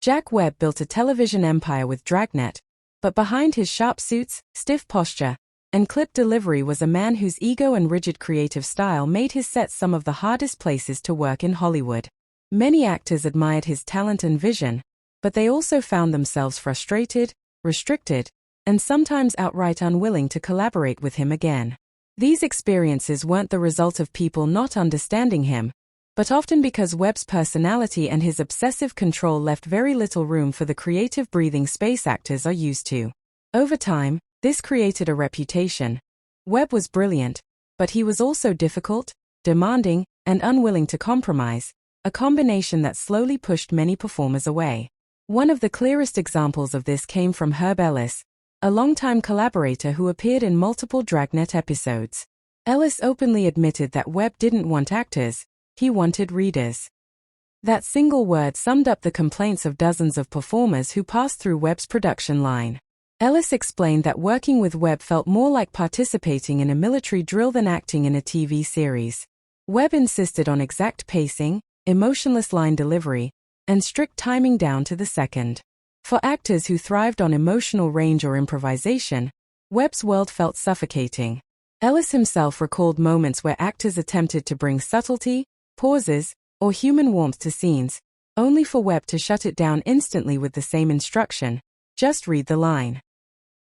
Jack Webb built a television empire with Dragnet, but behind his sharp suits, stiff posture, and clipped delivery was a man whose ego and rigid creative style made his sets some of the hardest places to work in Hollywood. Many actors admired his talent and vision, but they also found themselves frustrated, restricted, and sometimes outright unwilling to collaborate with him again. These experiences weren't the result of people not understanding him, but often because Webb's personality and his obsessive control left very little room for the creative breathing space actors are used to. Over time, this created a reputation. Webb was brilliant, but he was also difficult, demanding, and unwilling to compromise, a combination that slowly pushed many performers away. One of the clearest examples of this came from Herb Ellis, a longtime collaborator who appeared in multiple Dragnet episodes. Ellis openly admitted that Webb didn't want actors, he wanted readers. That single word summed up the complaints of dozens of performers who passed through Webb's production line. Ellis explained that working with Webb felt more like participating in a military drill than acting in a TV series. Webb insisted on exact pacing, emotionless line delivery, and strict timing down to the second. For actors who thrived on emotional range or improvisation, Webb's world felt suffocating. Ellis himself recalled moments where actors attempted to bring subtlety, pauses, or human warmth to scenes, only for Webb to shut it down instantly with the same instruction: just read the line.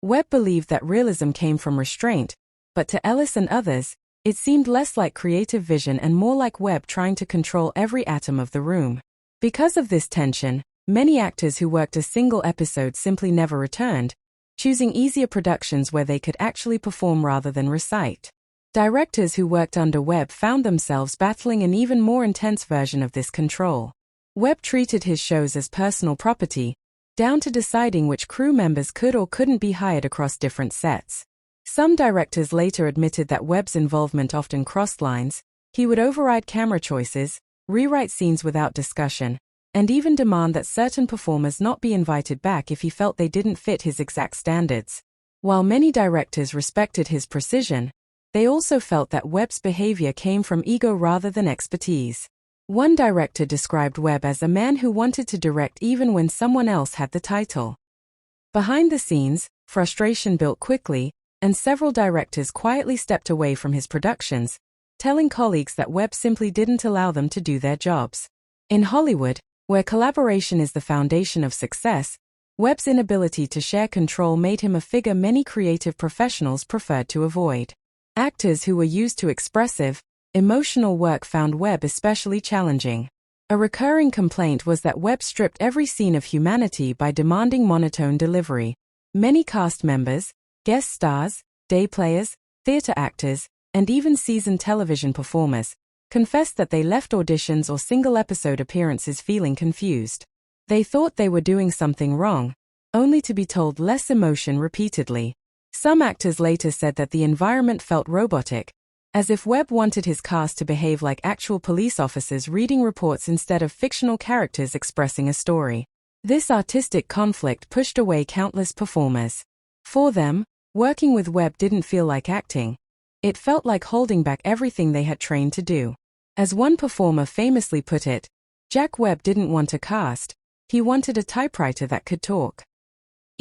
Webb believed that realism came from restraint, but to Ellis and others, it seemed less like creative vision and more like Webb trying to control every atom of the room. Because of this tension, many actors who worked a single episode simply never returned, choosing easier productions where they could actually perform rather than recite. Directors who worked under Webb found themselves battling an even more intense version of this control. Webb treated his shows as personal property, down to deciding which crew members could or couldn't be hired across different sets. Some directors later admitted that Webb's involvement often crossed lines. He would override camera choices, rewrite scenes without discussion, and even demand that certain performers not be invited back if he felt they didn't fit his exact standards. While many directors respected his precision, they also felt that Webb's behavior came from ego rather than expertise. One director described Webb as a man who wanted to direct even when someone else had the title. Behind the scenes, frustration built quickly, and several directors quietly stepped away from his productions, telling colleagues that Webb simply didn't allow them to do their jobs. In Hollywood, where collaboration is the foundation of success, Webb's inability to share control made him a figure many creative professionals preferred to avoid. Actors who were used to expressive, emotional work found Webb especially challenging. A recurring complaint was that Webb stripped every scene of humanity by demanding monotone delivery. Many cast members, guest stars, day players, theater actors, and even seasoned television performers confessed that they left auditions or single-episode appearances feeling confused. They thought they were doing something wrong, only to be told less emotion repeatedly. Some actors later said that the environment felt robotic, as if Webb wanted his cast to behave like actual police officers reading reports instead of fictional characters expressing a story. This artistic conflict pushed away countless performers. For them, working with Webb didn't feel like acting. It felt like holding back everything they had trained to do. As one performer famously put it, Jack Webb didn't want a cast, he wanted a typewriter that could talk.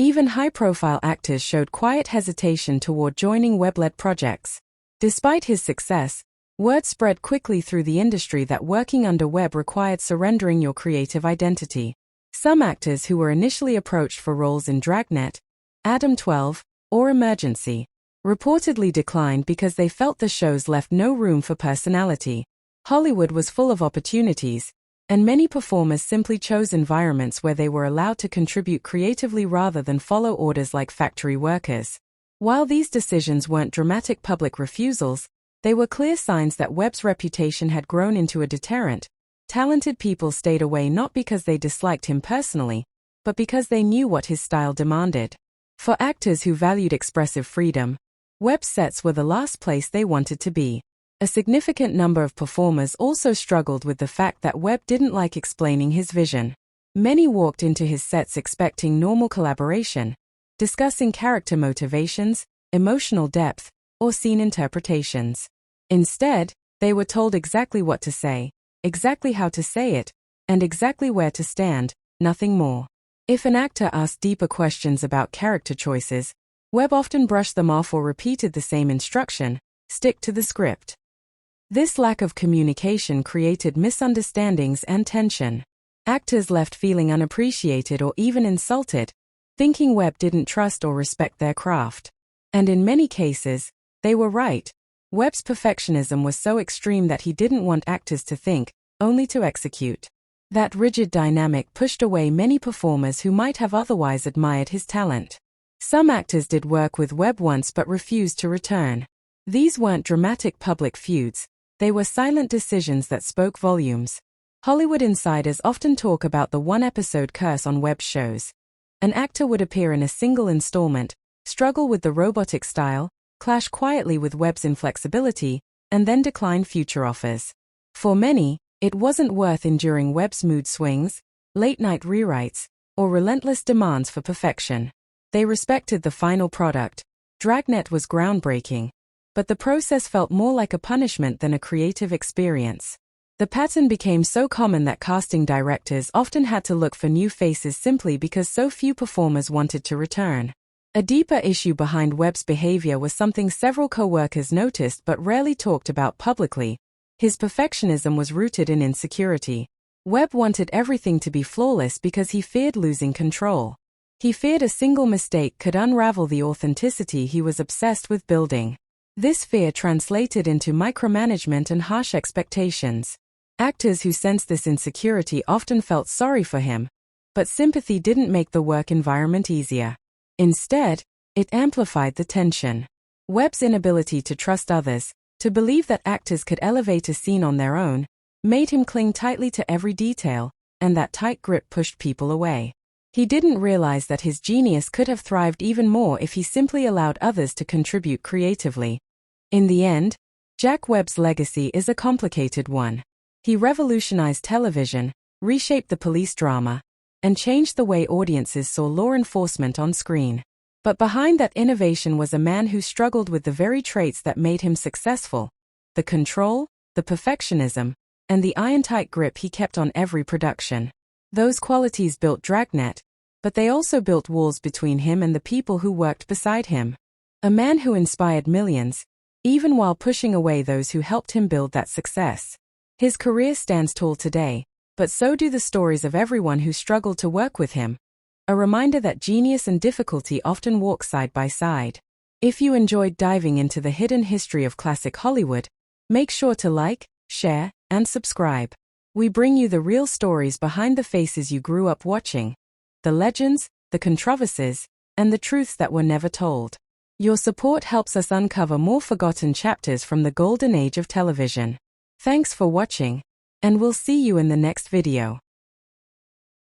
Even high-profile actors showed quiet hesitation toward joining Webb-led projects. Despite his success, word spread quickly through the industry that working under Webb required surrendering your creative identity. Some actors who were initially approached for roles in Dragnet, Adam 12, or Emergency, reportedly declined because they felt the shows left no room for personality. Hollywood was full of opportunities, and many performers simply chose environments where they were allowed to contribute creatively rather than follow orders like factory workers. While these decisions weren't dramatic public refusals, they were clear signs that Webb's reputation had grown into a deterrent. Talented people stayed away not because they disliked him personally, but because they knew what his style demanded. For actors who valued expressive freedom, Webb's sets were the last place they wanted to be. A significant number of performers also struggled with the fact that Webb didn't like explaining his vision. Many walked into his sets expecting normal collaboration, discussing character motivations, emotional depth, or scene interpretations. Instead, they were told exactly what to say, exactly how to say it, and exactly where to stand, nothing more. If an actor asked deeper questions about character choices, Webb often brushed them off or repeated the same instruction: stick to the script. This lack of communication created misunderstandings and tension. Actors left feeling unappreciated or even insulted, thinking Webb didn't trust or respect their craft. And in many cases, they were right. Webb's perfectionism was so extreme that he didn't want actors to think, only to execute. That rigid dynamic pushed away many performers who might have otherwise admired his talent. Some actors did work with Webb once but refused to return. These weren't dramatic public feuds, they were silent decisions that spoke volumes. Hollywood insiders often talk about the one-episode curse on Webb's shows. An actor would appear in a single installment, struggle with the robotic style, clash quietly with Webb's inflexibility, and then decline future offers. For many, it wasn't worth enduring Webb's mood swings, late-night rewrites, or relentless demands for perfection. They respected the final product. Dragnet was groundbreaking, but the process felt more like a punishment than a creative experience. The pattern became so common that casting directors often had to look for new faces simply because so few performers wanted to return. A deeper issue behind Webb's behavior was something several co-workers noticed but rarely talked about publicly. His perfectionism was rooted in insecurity. Webb wanted everything to be flawless because he feared losing control. He feared a single mistake could unravel the authenticity he was obsessed with building. This fear translated into micromanagement and harsh expectations. Actors who sensed this insecurity often felt sorry for him, but sympathy didn't make the work environment easier. Instead, it amplified the tension. Webb's inability to trust others, to believe that actors could elevate a scene on their own, made him cling tightly to every detail, and that tight grip pushed people away. He didn't realize that his genius could have thrived even more if he simply allowed others to contribute creatively. In the end, Jack Webb's legacy is a complicated one. He revolutionized television, reshaped the police drama, and changed the way audiences saw law enforcement on screen. But behind that innovation was a man who struggled with the very traits that made him successful: the control, the perfectionism, and the iron-tight grip he kept on every production. Those qualities built Dragnet, but they also built walls between him and the people who worked beside him. A man who inspired millions, even while pushing away those who helped him build that success. His career stands tall today, but so do the stories of everyone who struggled to work with him. A reminder that genius and difficulty often walk side by side. If you enjoyed diving into the hidden history of classic Hollywood, make sure to like, share, and subscribe. We bring you the real stories behind the faces you grew up watching. The legends, the controversies, and the truths that were never told. Your support helps us uncover more forgotten chapters from the golden age of television. Thanks for watching, and we'll see you in the next video.